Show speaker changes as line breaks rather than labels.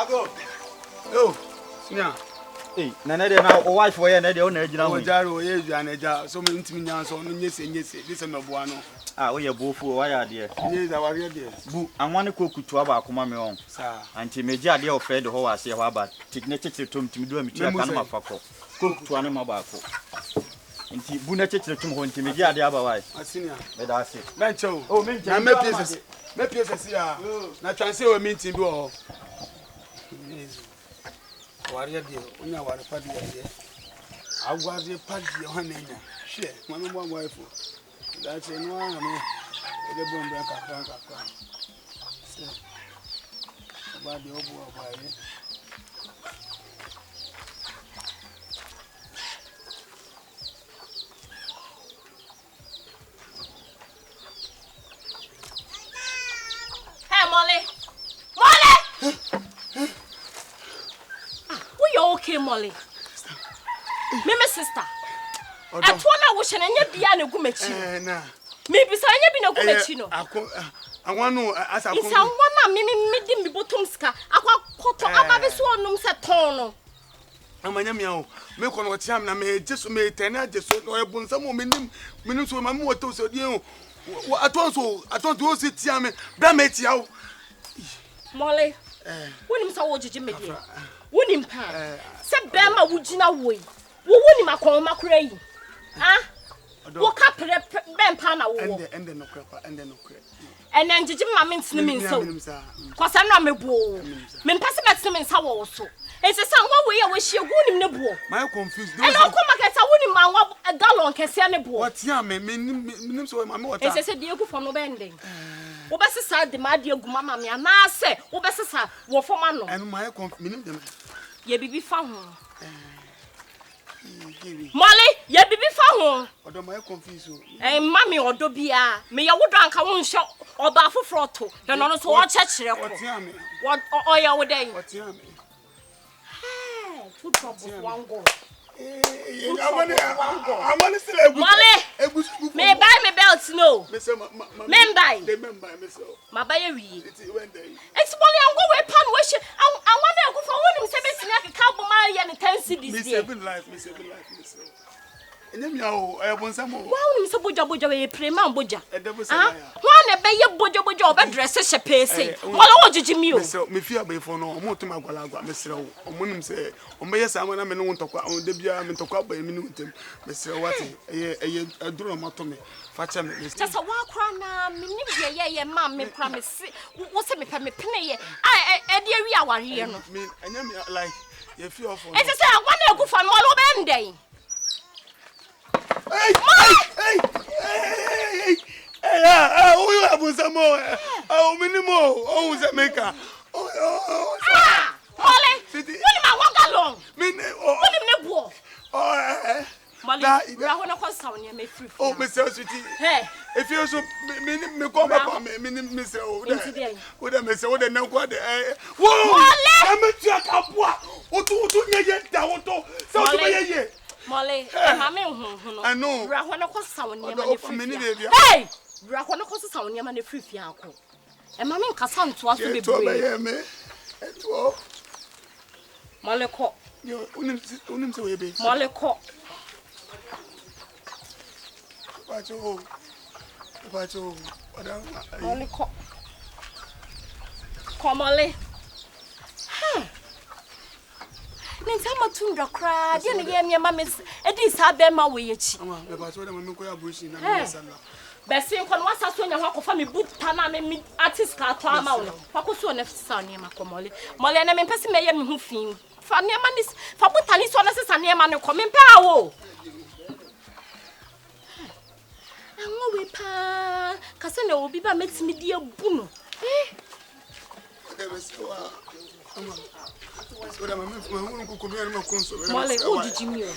Ago. Oh, nya.
Eh, na na o wife wo ye na de o na agina ho.
O jaro ye juaneja so me ntimi nya so no nyese this me boa no.
Ah, wo ye bofu wo ya de.
Ye za ware de.
Bu anwane kokutua ba akoma me on.
Sa.
Anti meji ade o fed ho wa se ho aba. Tikne tete tom timi do amitua ka na mafako. Kokutua ne ma ba ko. Anti bu na tete tom ho anti meji ade aba wai.
Asinia.
Me da ase.
Bencho.
Oh, me
na me pieces. Me pieces ya. Na transe o meeting bi o. Ware de onya ware pa de ye. Agwaze pa de ho na nya. Hwe, mama mo wife. That's no one me. The bomb ka. Se. Ba de obu oba ye.
Hey, Molly. We okay, Molly? Me sister. Atwana wo hye nya bia na gumachi.
Na.
Me bisa nya bi na gumachi no.
Anwanu asa ko.
Isa nwana me di me botom ska. Akwa koto ababe so onum se ton no.
Amanya mia o. Me kono tiam na me jesu me tena jesu no e bunsam o menim so ma me woto so die o. Atonso o se tiam me bra me tia o.
Molly. Wonim sa wo jeje me die. Wonim pa. Se bema wo gina woi. Wo wonim akon makura yi. Ah? Wo ka pre bempa na wo.
Ende no kra.
Ene njiji mama ntine me nso. Kwasa na mebo. Me mpase betine me nsa wo so. Ese san wo we ye wo hie wonim ne bo.
My confused.
Ene ko market wonim anwa gallon kese ne bo.
What ya me nim so mama what.
Ese se die ku fo no bending. Wo besesa de ma de agu mama me ana se wo besesa wo fo ma no.
And my confused minim dem.
Ye bibi fa ho. Molly, ye bibi fa ho.
Odo my confused o.
Mami odo bia, me ye wodo anka wo nhye oba afoforo to. Ye no so wo chekire ko.
What ya me?
What oya wo den?
What ya me?
Hey, two troubles one go.
I'm still a
Molly, me buy me belt no. Me buy.
They buy me so.
Ma buy wi.
It's when they.
It's Molly am go we pan we she. I want to go for wonim se betina ka bo ma ye ne 10 cedis
me 7 life. Enyam ya o ebonsam o.
Wa wonim se boja we prema boja.
Edebo se ya.
Wa na be ye boja o be dress she pese. Molly wo jiji mi o.
Me fi abefo no omo to magwalagwa me sere wo. Omonim se omeye sama na me no ntokwa on de bia me ntokwa ba mi no ntem. Me sere wate eye aduro mato me. Fa cha me.
Just wa kra na me nim ye ma me kra me se wo se me pa me pene ye. E de awi aware ye no.
Me enyam like ye fi ofo.
E se wa na egu fa Molly wo be ndai.
Hey! Oh, you have some more. Oh, minimo. Oh, Jamaica.
Molly, when am I walk along? When am I
Oh,
Molly, I want to call sound me free.
oh, Mr. Sweetie.
Hey,
if you so me come up on me, Mr. What I may say, what I know what whoa! I'm a jack up. What do you get down to? So,
Molly,
I know.
I want to call sound near my free. Hey, I want to call sound near my free fianco. And mammy Cassan to us to be brave. Molly Cock,
you unim so baby.
Molly Cock. Molly Cock. Come, Molly. Nintama tundra cry, dear me, mamma's a disabema way. Bessie can was as when you walk for me, boot Panama, me artist car to amount. Pacoso left son near Macomoli. Molly and I'm passing me who fiend. For near manis, for Butanis on us and near man coming power. I'm away, pa. Cassandra will be by makes me dear boom. Molly, oh, did you mean?